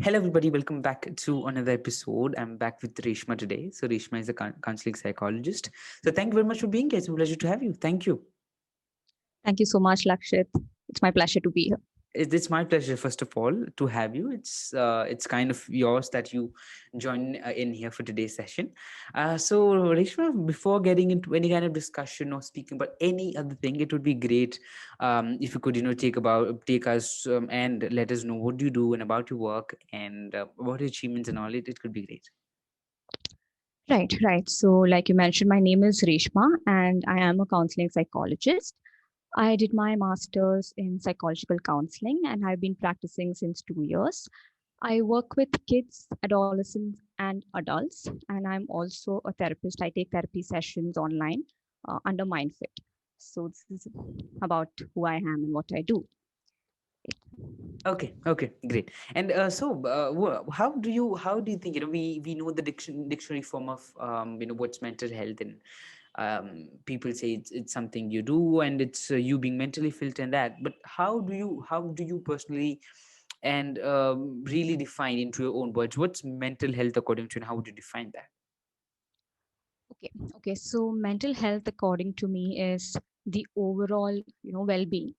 Hello, everybody. Welcome back to another episode. I'm back with Reshma today. So, Reshma is a counseling psychologist. So, thank you very much for being here. It's a pleasure to have you. Thank you. Thank you so much, Lakshit. It's my pleasure to be here. It's my pleasure, first of all, to have you. It's kind of yours that you join in here for today's session. So, Reshma, before getting into any kind of discussion or speaking about any other thing, it would be great if you could, take us and let us know what do you do and about your work and about your achievements and all. It could be great. Right. So, like you mentioned, my name is Reshma and I am a counseling psychologist. I did my master's in psychological counseling and I've been practicing since 2 years. I work with kids, adolescents, and adults, and I'm also a therapist. I take therapy sessions online under MindFit. So, this is about who I am and what I do. Okay, great. And how do you think, we know the dictionary form of what's mental health, and people say it's something you do and it's you being mentally fit and that. But how do you personally and really define into your own words what's mental health according to you, and how would you define that? Okay. So mental health, according to me, is the overall, well-being,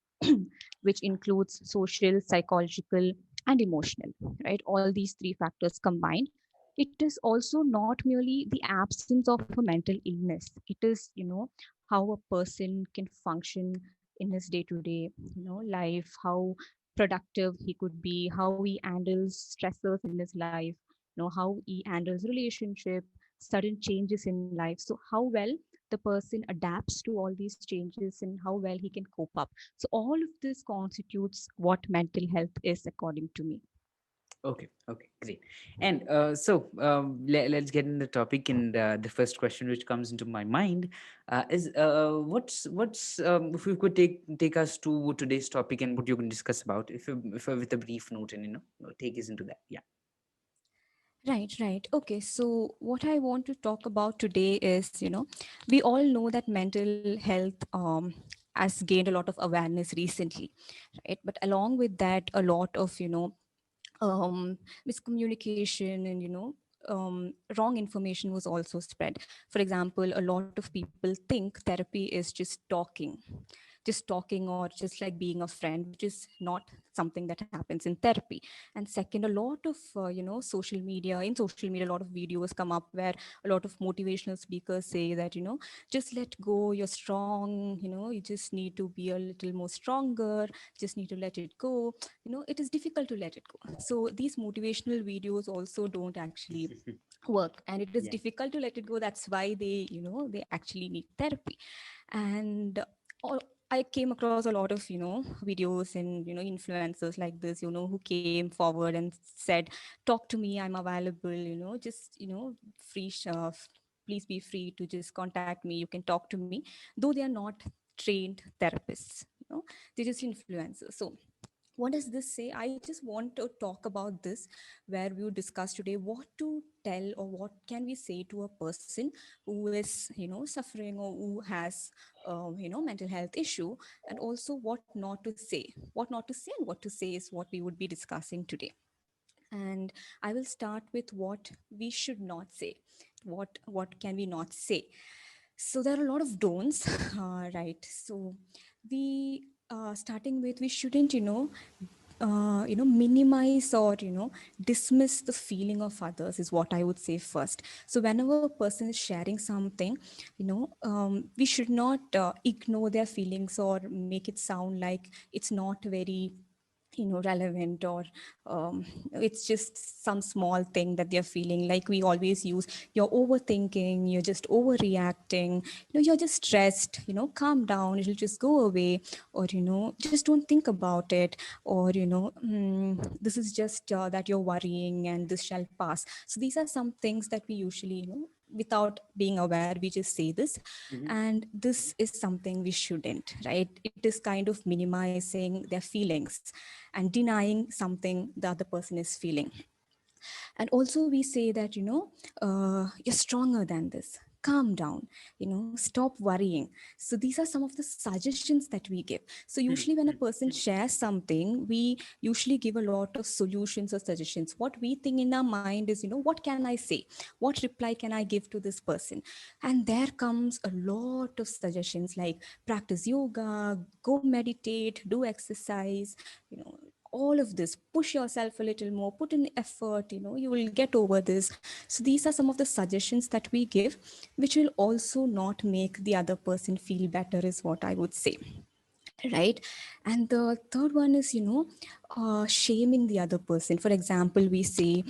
which includes social, psychological, and emotional, right? All these three factors combined. It is also not merely the absence of a mental illness. It is, how a person can function in his day-to-day, life, how productive he could be, how he handles stressors in his life, how he handles relationship, sudden changes in life. So how well the person adapts to all these changes and how well he can cope up. So all of this constitutes what mental health is according to me. Okay, great. And let's get in the topic. And the first question which comes into my mind is what's if you could take us to today's topic and what you're going to discuss about, if with a brief note, and take us into that. Yeah. Right. Okay. So, what I want to talk about today is, we all know that mental health has gained a lot of awareness recently, right? But along with that, a lot of, miscommunication and wrong information was also spread. For example, a lot of people think therapy is just talking or just like being a friend, which is not something that happens in therapy. And second, a lot of social media, a lot of videos come up where a lot of motivational speakers say that just let go, you're strong, you just need to be a little more stronger, just need to let it go. It is difficult to let it go. So these motivational videos also don't actually work, and it is Yeah. difficult to let it go. That's why they actually need therapy. And I came across a lot of videos and influencers like this who came forward and said, talk to me, I'm available, just free please be free to just contact me, you can talk to me, though they are not trained therapists. They're just influencers. So what does this say? I just want to talk about this, where we would discuss today what to tell or what can we say to a person who is suffering or who has mental health issue, and also what not to say. What not to say and what to say is what we would be discussing today. And I will start with what we should not say. What can we not say? So there are a lot of don'ts, right? So we starting with, we shouldn't minimize or dismiss the feeling of others, is what I would say first. So whenever a person is sharing something, we should not ignore their feelings or make it sound like it's not very relevant, or it's just some small thing that they're feeling. Like we always use, you're overthinking, you're just overreacting, you're just stressed, calm down, it'll just go away, or just don't think about it, or this is just that you're worrying and this shall pass. So these are some things that we usually without being aware, we just say this. Mhm. And this is something we shouldn't, right? It is kind of minimizing their feelings and denying something the other person is feeling. And also we say that you're stronger than this. calm down, stop worrying. So these are some of the suggestions that we give. So Hmm, usually when a hmm, person hmm, shares something, we usually give a lot of solutions or suggestions. What we think in our mind is, what can I say, what reply can I give to this person? And there comes a lot of suggestions like practice yoga, go meditate, do exercise, you know all of this, push yourself a little more, put in effort, you will get over this. So these are some of the suggestions that we give, which will also not make the other person feel better, is what I would say, right? And the third one is, shaming the other person. For example, we say,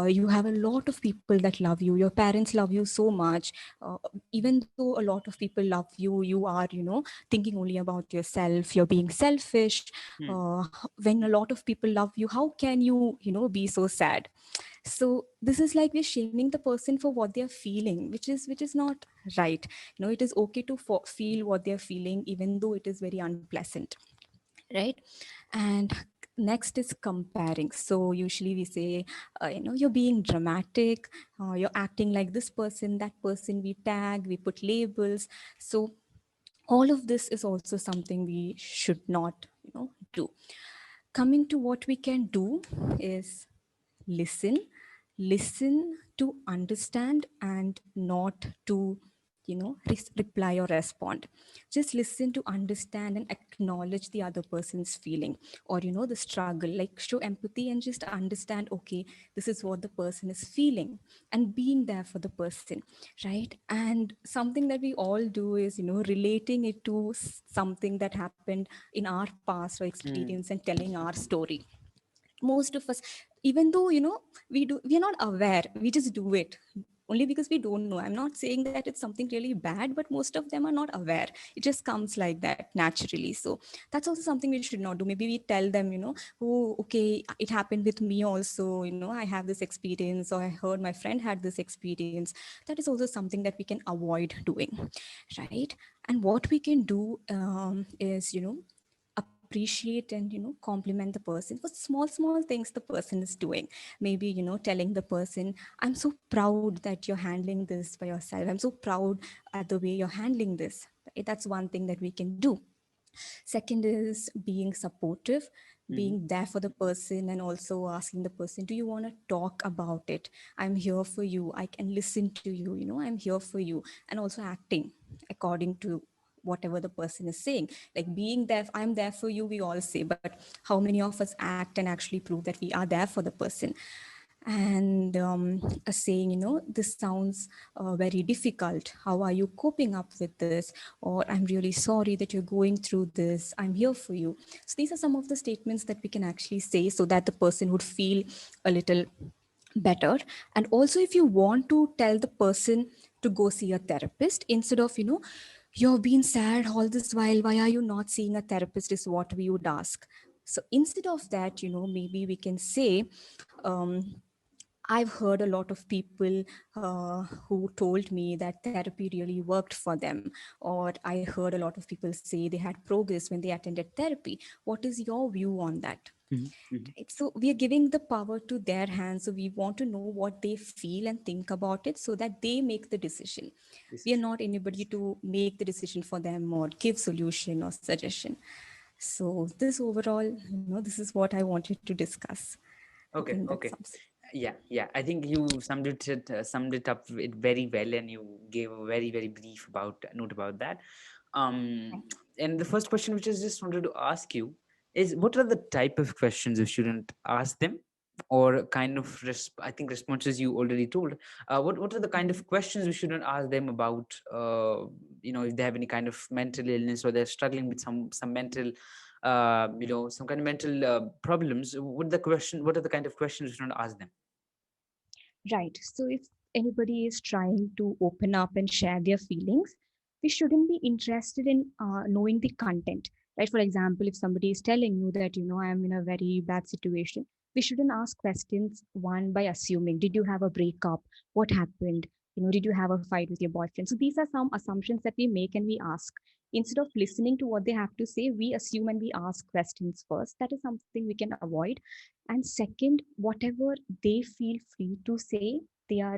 you have a lot of people that love you, your parents love you so much, even though a lot of people love you, you are, thinking only about yourself, you're being selfish. hmm, When a lot of people love you, how can you, be so sad? So this is like we're shaming the person for what they're feeling, which is not right. It is okay to feel what they're feeling, even though it is very unpleasant, right? And next is comparing. So usually we say, you're being dramatic, you're acting like this person, that person, we tag, we put labels. So all of this is also something we should not, do. Coming to what we can do is listen, listen to understand and not to, reply or respond. Just listen to understand and acknowledge the other person's feeling, or the struggle, like show empathy and just understand, okay, this is what the person is feeling, and being there for the person, right? And something that we all do is, relating it to something that happened in our past or hmm. experience and telling our story. Most of us, even though, we are not aware, we just do it only because we don't know. I'm not saying that it's something really bad, but most of them are not aware. It just comes like that naturally. So that's also something we should not do. Maybe we tell them, oh, okay, it happened with me also, I have this experience, or I heard my friend had this experience. That is also something that we can avoid doing, right? And what we can do is, appreciate and, compliment the person for small things the person is doing. Maybe, telling the person, I'm so proud that you're handling this by yourself, I'm so proud at the way you're handling this, right? That's one thing that we can do. Second is being supportive, Hmm. being there for the person, and also asking the person, do you want to talk about it? I'm here for you, I can listen to you, I'm here for you. And also acting according to whatever the person is saying. Like being there, I'm there for you, we all say, but how many of us act and actually prove that we are there for the person? And saying, this sounds very difficult, how are you coping up with this? Or I'm really sorry that you're going through this, I'm here for you. So these are some of the statements that we can actually say, so that the person would feel a little better. And also, if you want to tell the person to go see a therapist, instead of, you've been sad all this while, why are you not seeing a therapist, is what we would ask. So instead of that, maybe we can say, I've heard a lot of people who told me that therapy really worked for them, or I heard a lot of people say they had progress when they attended therapy. What is your view on that? Hmm, hmm. Right? So we are giving the power to their hands. So we want to know what they feel and think about it, so that they make the decision. We are Decision. not anybody to make the decision for them or give solution or suggestion. So this overall, this is what I wanted to discuss. I Okay, think that okay. sums. Yeah, yeah. I think you summed it up very well, and you gave a very, very brief about note about that. Um, and the first question, which I just wanted to ask you, is what are the type of questions you shouldn't ask them, or kind of I think responses you already told. What are the kind of questions we shouldn't ask them about? If they have any kind of mental illness, or they're struggling with some mental some kind of mental problems. What are the kind of questions you should ask them? Right. So if anybody is trying to open up and share their feelings, we shouldn't be interested in knowing the content. Right. For example, if somebody is telling you that, I am in a very bad situation, we shouldn't ask questions one by assuming, did you have a breakup? What happened? Did you have a fight with your boyfriend? So these are some assumptions that we make and we ask. Instead of listening to what they have to say, we assume and we ask questions first. That is something we can avoid. And second, whatever they feel free to say, they are,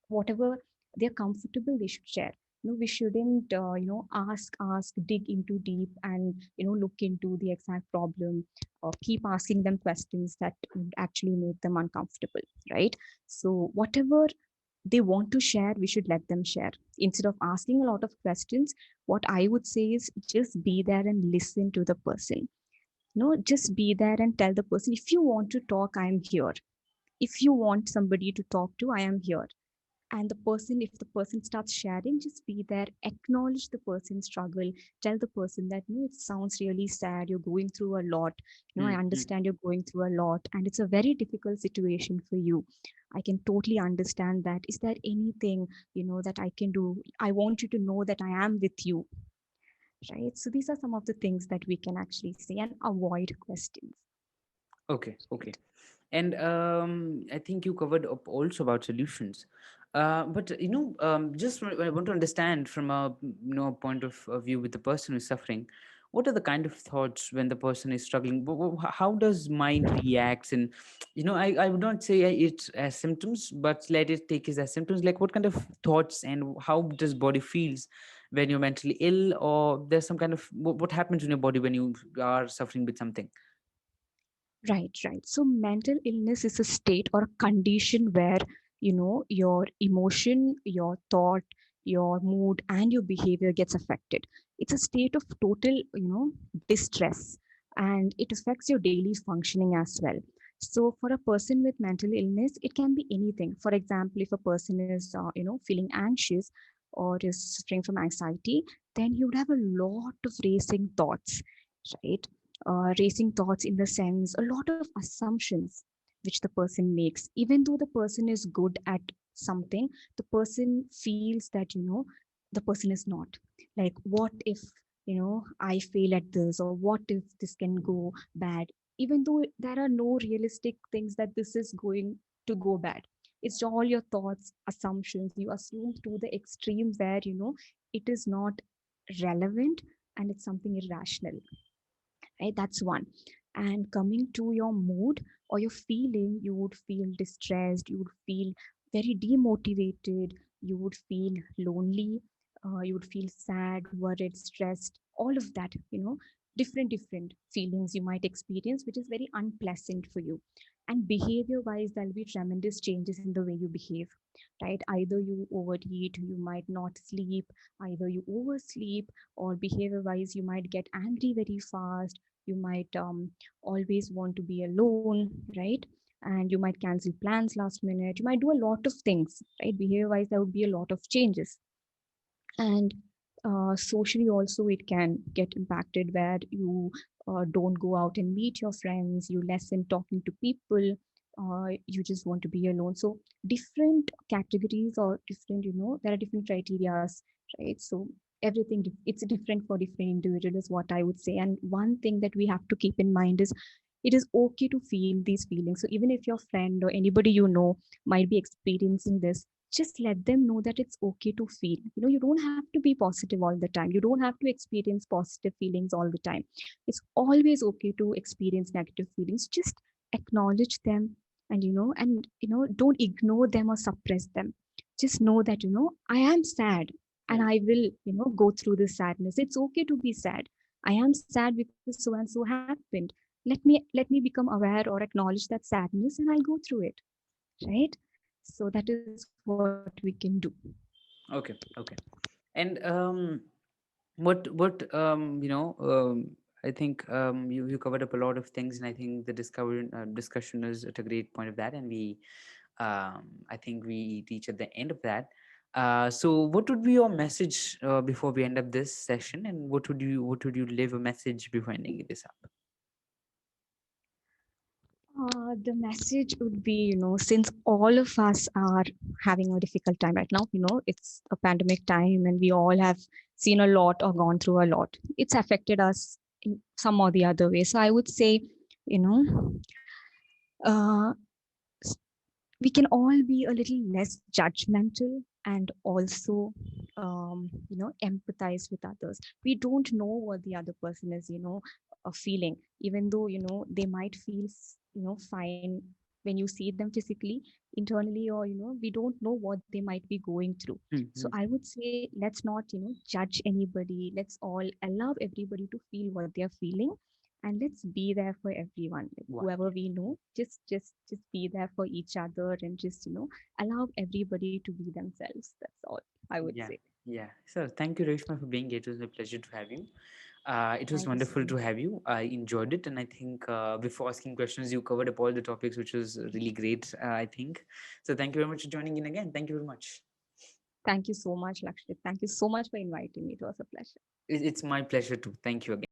whatever they're comfortable, they should share. We shouldn't ask, dig into deep, and look into the exact problem, or keep asking them questions that would actually make them uncomfortable, right? So whatever they want to share, we should let them share. Instead of asking a lot of questions, what I would say is just be there and listen to the person. Just be there and tell the person, if you want to talk, I am here. If you want somebody to talk to, I am here. And the person, if the person starts sharing, just be there, acknowledge the person's struggle, tell the person that, it sounds really sad, you're going through a lot. I Mm, mm. understand you're going through a lot and it's a very difficult situation for you. I can totally understand that. Is there anything, that I can do? I want you to know that I am with you, right? So these are some of the things that we can actually say and avoid questions, Okay, okay. right? And I think you covered up also about solutions. But just I want to understand from a point of view with the person who's suffering. What are the kind of thoughts when the person is struggling? How does mind reacts? And I would not say it as symptoms, but let it take it as symptoms. Like what kind of thoughts and how does body feels when you're mentally ill, or there's some kind of what happens in your body when you are suffering with something? Right, right. So mental illness is a state or a condition where, your emotion, your thought, your mood, and your behavior gets affected. It's a state of total, distress, and it affects your daily functioning as well. So for a person with mental illness, it can be anything. For example, if a person is, feeling anxious or is suffering from anxiety, then you would have a lot of racing thoughts, right? Racing thoughts in the sense a lot of assumptions which the person makes. Even though the person is good at something, the person feels that, the person is not. Like, what if, I fail at this, or what if this can go bad? Even though there are no realistic things that this is going to go bad. It's all your thoughts, assumptions. You assume to the extreme where, it is not relevant and it's something irrational, right? That's one. And coming to your mood or your feeling, you would feel distressed, you would feel very demotivated, you would feel lonely, you would feel sad, worried, stressed, all of that, different feelings you might experience, which is very unpleasant for you. And behavior wise, there'll be tremendous changes in the way you behave, right? Either you overeat, you might not sleep, either you oversleep, or behavior wise, you might get angry very fast, you might always want to be alone, right? And you might cancel plans last minute, you might do a lot of things, right? Behavior wise, there would be a lot of changes. And socially also, it can get impacted where you don't go out and meet your friends, you lessen talking to people, you just want to be alone. So different categories or different, there are different criterias, right? So everything it's different for different individuals, is what I would say. And one thing that we have to keep in mind is it is okay to feel these feelings. So even if your friend or anybody might be experiencing this, just let them know that it's okay to feel. You don't have to be positive all the time, you don't have to experience positive feelings all the time. It's always okay to experience negative feelings. Just acknowledge them, and don't ignore them or suppress them. Just know that, I am sad, and Mm. I will, go through this sadness. It's okay to be sad. I am sad because so and so happened. Let me become aware or acknowledge that sadness, and I'll go through it, right? So that is what we can do. Okay, okay. And I think you covered up a lot of things, and I think the discussion is at a great point of that, and I think we reach at the end of that. So what would be your message before we end up this session, and what would you leave a message before ending this up? The message would be, since all of us are having a difficult time right now, it's a pandemic time and we all have seen a lot or gone through a lot. It's affected us in some or the other way. So I would say, you know, uh, s- we can all be a little less judgmental, and also, empathize with others. We don't know what the other person is, feeling, even though, they might feel, fine when you see them physically, internally, or we don't know what they might be going through. So Mhm. I would say, let's not judge anybody. Let's all allow everybody to feel what they're feeling, and let's be there for everyone. Like, Wow. whoever we know, just be there for each other, and just allow everybody to be themselves. That's all I would Yeah, say. yeah. So thank you, Reshma, for being here. It was a pleasure to have you. It was Thank you so wonderful to much. have you. I enjoyed it, and I think before asking questions, you covered up all the topics, which was really great. I think so. Thank you very much for joining in again. Thank you very much. Thank you so much, Lakshit. Thank you so much for inviting me. It was a pleasure. It's my pleasure too. Thank you again.